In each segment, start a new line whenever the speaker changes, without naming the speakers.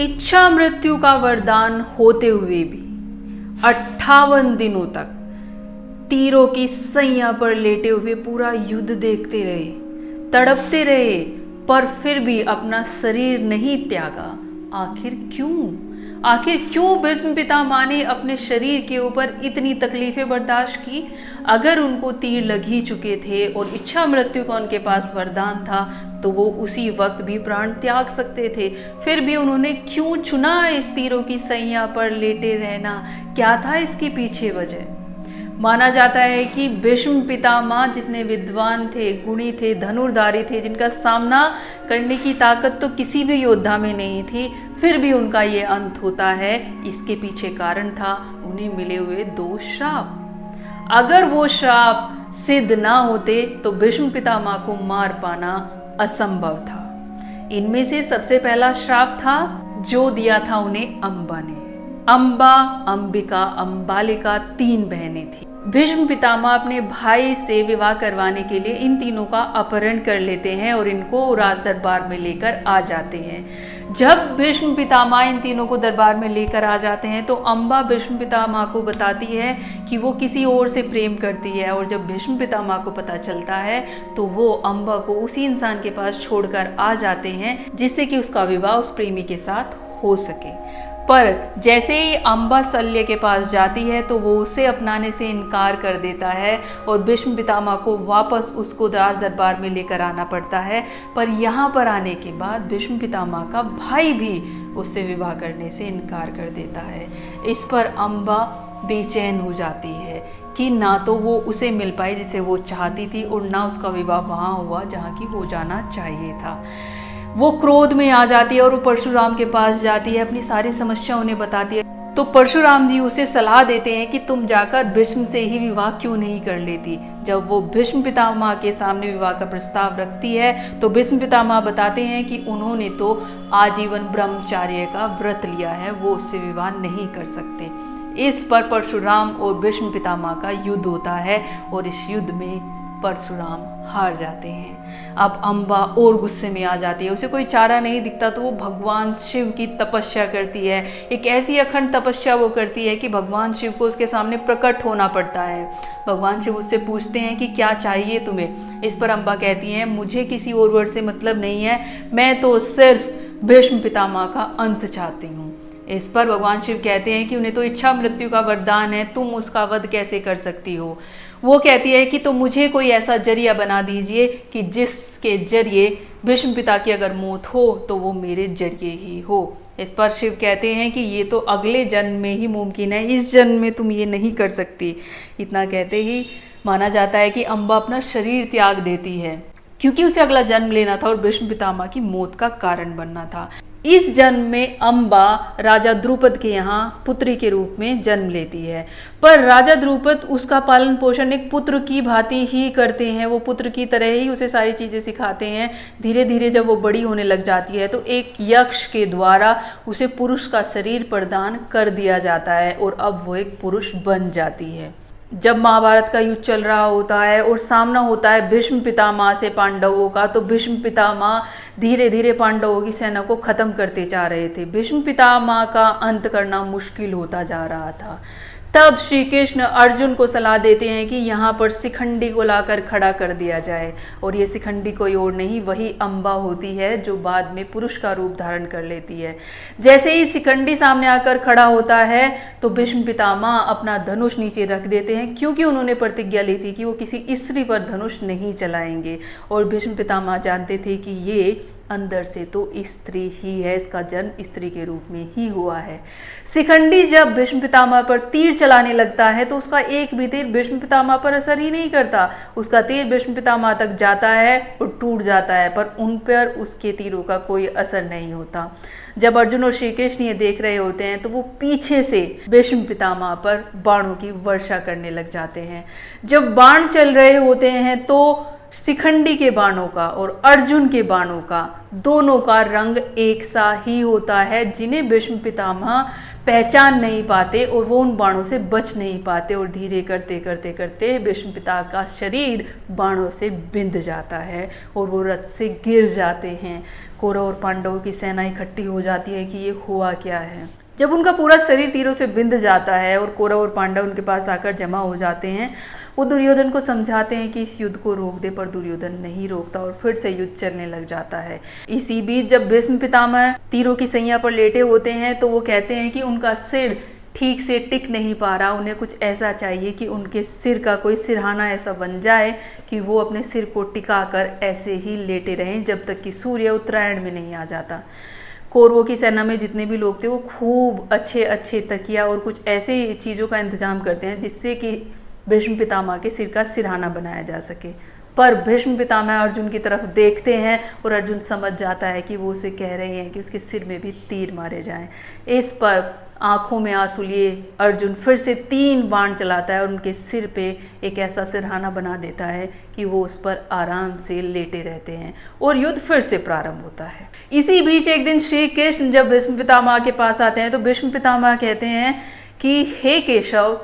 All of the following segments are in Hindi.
इच्छा मृत्यु का वरदान होते हुए भी 58 दिनों तक तीरों की सैया पर लेटे हुए पूरा युद्ध देखते रहे, तड़पते रहे, पर फिर भी अपना शरीर नहीं त्यागा। आखिर क्यों? आखिर क्यों भीष्म पितामह ने अपने शरीर के ऊपर इतनी तकलीफें बर्दाश्त की? अगर उनको तीर लग ही चुके थे और इच्छा मृत्यु का उनके पास वरदान था तो वो उसी वक्त भी प्राण त्याग सकते थे। फिर भी उन्होंने क्यों चुना इस तीरों की सैया पर लेटे रहना? क्या था इसके पीछे वजह? माना जाता है कि भीष्म पितामह जितने विद्वान थे, गुणी थे, धनुर्धारी थे, जिनका सामना करने की ताकत तो किसी भी योद्धा में नहीं थी, फिर भी उनका ये अंत होता है। इसके पीछे कारण था उन्हें मिले हुए 2 श्राप। अगर वो श्राप सिद्ध ना होते तो भीष्म पितामह को मार पाना असंभव था। इनमें से सबसे पहला श्राप था जो दिया था उन्हें अम्बा ने। अम्बा, अंबिका, अंबालिका 3 बहनें थी। भीष्म पितामह अपने भाई से विवाह करवाने के लिए इन तीनों का अपहरण कर लेते हैं और इनको राज दरबार में लेकर आ जाते हैं। जब भीष्म पितामह इन तीनों को दरबार में लेकर आ जाते हैं तो अम्बा भीष्म पितामह को बताती है कि वो किसी और से प्रेम करती है, और जब भीष्म पितामह को पता चलता है तो वो अम्बा को उसी इंसान के पास छोड़कर आ जाते हैं जिससे कि उसका विवाह उस प्रेमी के साथ हो सके। पर जैसे ही अम्बा शल्य के पास जाती है तो वो उसे अपनाने से इनकार कर देता है और भीष्म पितामह को वापस उसको राज दरबार में लेकर आना पड़ता है। पर यहाँ पर आने के बाद भीष्म पितामह का भाई भी उससे विवाह करने से इनकार कर देता है। इस पर अम्बा बेचैन हो जाती है कि ना तो वो उसे मिल पाई जिसे वो चाहती थी और ना उसका विवाह वहाँ हुआ जहाँ की वो जाना चाहिए था। वो क्रोध में आ जाती है और वो परशुराम के पास जाती है, अपनी सारी समस्या उन्हें बताती है। तो परशुराम जी उसे सलाह देते हैं कि तुम जाकर भीष्म से ही विवाह क्यों नहीं कर लेती। जब वो भीष्म पितामह के सामने विवाह का प्रस्ताव रखती है तो भीष्म पितामह बताते हैं कि उन्होंने तो आजीवन ब्रह्मचार्य का व्रत लिया है, वो उससे विवाह नहीं कर सकते। इस पर परशुराम और भीष्म पितामह का युद्ध होता है और इस युद्ध में परशुराम हार जाते हैं। अब अम्बा और गुस्से में आ जाती है, उसे कोई चारा नहीं दिखता तो वो भगवान शिव की तपस्या करती है। एक ऐसी अखंड तपस्या वो करती है कि भगवान शिव को उसके सामने प्रकट होना पड़ता है। भगवान शिव उससे पूछते हैं कि क्या चाहिए तुम्हें। इस पर अम्बा कहती हैं मुझे किसी और वर से मतलब नहीं है, मैं तो सिर्फ भीष्म पितामह का अंत चाहती हूँ। इस पर भगवान शिव कहते हैं कि उन्हें तो इच्छा मृत्यु का वरदान है, तुम उसका वध कैसे कर सकती हो। वो कहती है कि तो मुझे कोई ऐसा जरिया बना दीजिए कि जिसके जरिए भीष्म पिता की अगर मौत हो तो वो मेरे जरिए ही हो। इस पर शिव कहते हैं कि ये तो अगले जन्म में ही मुमकिन है, इस जन्म में तुम ये नहीं कर सकती। इतना कहते ही माना जाता है कि अम्बा अपना शरीर त्याग देती है क्योंकि उसे अगला जन्म लेना था और भीष्म पितामह की मौत का कारण बनना था। इस जन्म में अम्बा राजा द्रुपद के यहाँ पुत्री के रूप में जन्म लेती है, पर राजा द्रुपद उसका पालन पोषण एक पुत्र की भांति ही करते हैं। वो पुत्र की तरह ही उसे सारी चीज़ें सिखाते हैं। धीरे धीरे जब वो बड़ी होने लग जाती है तो एक यक्ष के द्वारा उसे पुरुष का शरीर प्रदान कर दिया जाता है और अब वो एक पुरुष बन जाती है। जब महाभारत का युद्ध चल रहा होता है और सामना होता है भीष्म पितामह से पांडवों का, तो भीष्म पितामह धीरे धीरे पांडवों की सेना को खत्म करते जा रहे थे। भीष्म पितामह का अंत करना मुश्किल होता जा रहा था। तब श्री कृष्ण अर्जुन को सलाह देते हैं कि यहाँ पर शिखंडी को लाकर खड़ा कर दिया जाए, और ये शिखंडी कोई और नहीं वही अम्बा होती है जो बाद में पुरुष का रूप धारण कर लेती है। जैसे ही शिखंडी सामने आकर खड़ा होता है तो भीष्म पितामह अपना धनुष नीचे रख देते हैं क्योंकि उन्होंने प्रतिज्ञा ली थी कि वो किसी स्त्री पर धनुष नहीं चलाएंगे, और भीष्म पितामह जानते थे कि ये अंदर से तो स्त्री ही है, इसका जन्म स्त्री के रूप में ही हुआ है। शिखंडी जब भीष्म पितामह पर तीर चलाने लगता है तो उसका एक भी तीर भीष्म पितामह पर असर ही नहीं करता। उसका तीर भीष्म पितामह तक जाता है और टूट जाता है, पर उन पर उसके तीरों का कोई असर नहीं होता। जब अर्जुन और श्री कृष्ण ये देख रहे होते हैं तो वो पीछे से भीष्म पितामह पर बाणों की वर्षा करने लग जाते हैं। जब बाण चल रहे होते हैं तो शिखंडी के बाणों का और अर्जुन के बाणों का दोनों का रंग एक सा ही होता है, जिन्हें भीष्म पितामह पहचान नहीं पाते और वो उन बाणों से बच नहीं पाते, और धीरे करते करते करते भीष्म पिता का शरीर बाणों से बिंध जाता है और वो रथ से गिर जाते हैं। कौरव और पांडवों की सेना इकट्ठी हो जाती है कि ये हुआ क्या है। जब उनका पूरा शरीर तीरों से बिंध जाता है और कौरव और पांडव उनके पास आकर जमा हो जाते हैं, वो दुर्योधन को समझाते हैं कि इस युद्ध को रोक दे, पर दुर्योधन नहीं रोकता और फिर से युद्ध चलने लग जाता है। इसी बीच जब भीष्म पितामह तीरों की सैया पर लेटे होते हैं तो वो कहते हैं कि उनका सिर ठीक से टिक नहीं पा रहा, उन्हें कुछ ऐसा चाहिए कि उनके सिर का कोई सिरहाना ऐसा बन जाए कि वो अपने सिर को टिका कर ऐसे ही लेटे रहें जब तक कि सूर्य उत्तरायण में नहीं आ जाता। कौरवों की सेना में जितने भी लोग थे वो खूब अच्छे अच्छे तकिया और कुछ ऐसे चीज़ों का इंतजाम करते हैं जिससे कि भीष्म पितामह के सिर का सिरहाना बनाया जा सके। पर भीष्म पितामह अर्जुन की तरफ देखते हैं और अर्जुन समझ जाता है कि वो उसे कह रहे हैं कि उसके सिर में भी तीर मारे जाएं। इस पर आंखों में आंसू लिए अर्जुन फिर से 3 बाण चलाता है और उनके सिर पे एक ऐसा सिरहाना बना देता है कि वो उस पर आराम से लेटे रहते हैं और युद्ध फिर से प्रारंभ होता है। इसी बीच एक दिन श्री कृष्ण जब भीष्म पितामह के पास आते हैं तो भीष्म पितामह कहते हैं कि हे केशव,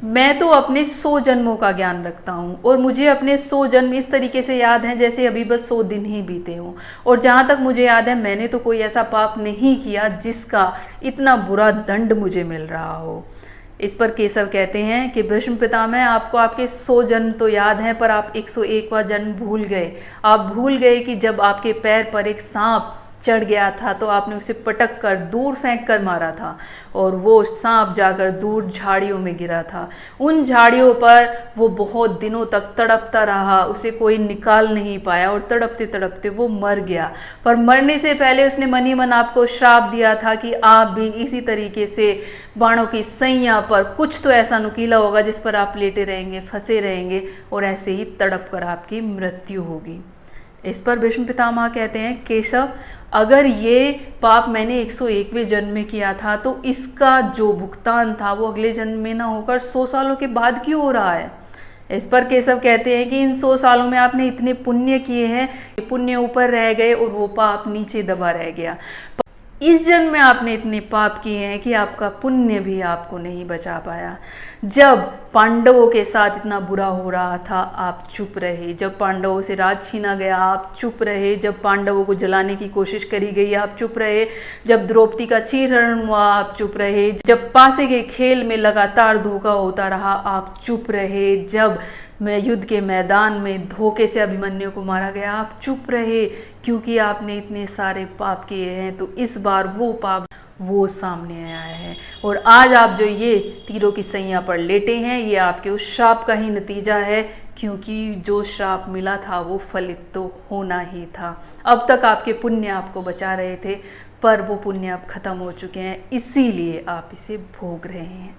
मैं तो अपने 100 जन्मों का ज्ञान रखता हूँ और मुझे अपने 100 जन्म इस तरीके से याद हैं जैसे अभी बस 100 दिन ही बीते हों, और जहाँ तक मुझे याद है मैंने तो कोई ऐसा पाप नहीं किया जिसका इतना बुरा दंड मुझे मिल रहा हो। इस पर केशव कहते हैं कि भीष्म पितामह, आपको आपके 100 जन्म तो याद हैं, पर आप 101वां जन्म भूल गए। आप भूल गए कि जब आपके पैर पर एक सांप चढ़ गया था तो आपने उसे पटक कर दूर फेंक कर मारा था और वो सांप जाकर दूर झाड़ियों में गिरा था। उन झाड़ियों पर वो बहुत दिनों तक तड़पता रहा, उसे कोई निकाल नहीं पाया और तड़पते तड़पते वो मर गया। पर मरने से पहले उसने मन ही मन आपको श्राप दिया था कि आप भी इसी तरीके से बाणों की सैया पर कुछ तो ऐसा नुकीला होगा जिस पर आप लेटे रहेंगे, फंसे रहेंगे और ऐसे ही तड़प कर आपकी मृत्यु होगी। इस पर भीष्म पितामह कहते हैं, केशव, अगर ये पाप मैंने 101वें जन्म में किया था तो इसका जो भुगतान था वो अगले जन्म में ना होकर 100 सालों के बाद क्यों हो रहा है। इस पर केशव कहते हैं कि इन 100 सालों में आपने इतने पुण्य किए हैं, पुण्य ऊपर रह गए और वो पाप नीचे दबा रह गया। इस जन्म में आपने इतने पाप किए हैं कि आपका पुण्य भी आपको नहीं बचा पाया। जब पांडवों के साथ इतना बुरा हो रहा था आप चुप रहे, जब पांडवों से राज छीना गया आप चुप रहे, जब पांडवों को जलाने की कोशिश करी गई आप चुप रहे, जब द्रौपदी का चीरहरण हुआ आप चुप रहे, जब पासे के खेल में लगातार धोखा होता रहा आप चुप रहे, जब युद्ध के मैदान में धोखे से अभिमन्यु को मारा गया आप चुप रहे, क्योंकि आपने इतने सारे पाप किए हैं। तो इस बार वो पाप वो सामने आया है और आज आप जो ये तीरों की सैया पर लेटे हैं ये आपके उस श्राप का ही नतीजा है, क्योंकि जो श्राप मिला था वो फलित तो होना ही था। अब तक आपके पुण्य आपको बचा रहे थे पर वो पुण्य अब खत्म हो चुके हैं, इसीलिए आप इसे भोग रहे हैं।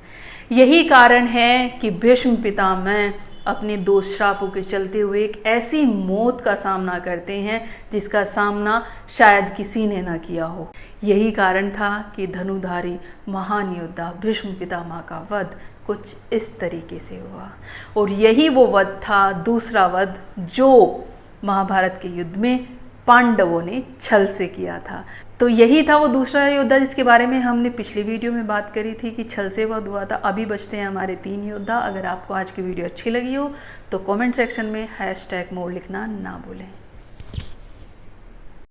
यही कारण है कि भीष्म पितामह अपने 2 श्रापों के चलते हुए एक ऐसी मौत का सामना करते हैं जिसका सामना शायद किसी ने ना किया हो। यही कारण था कि धनुधारी महान योद्धा भीष्म पितामह का वध कुछ इस तरीके से हुआ और यही वो वध था, दूसरा वध जो महाभारत के युद्ध में पांडवों ने छल से किया था। तो यही था वो दूसरा योद्धा जिसके बारे में हमने पिछली वीडियो में बात करी थी कि छल से वध हुआ था। अभी बचते हैं हमारे 3 योद्धा। अगर आपको आज की वीडियो अच्छी लगी हो तो कमेंट सेक्शन में #मोर लिखना ना भूलें।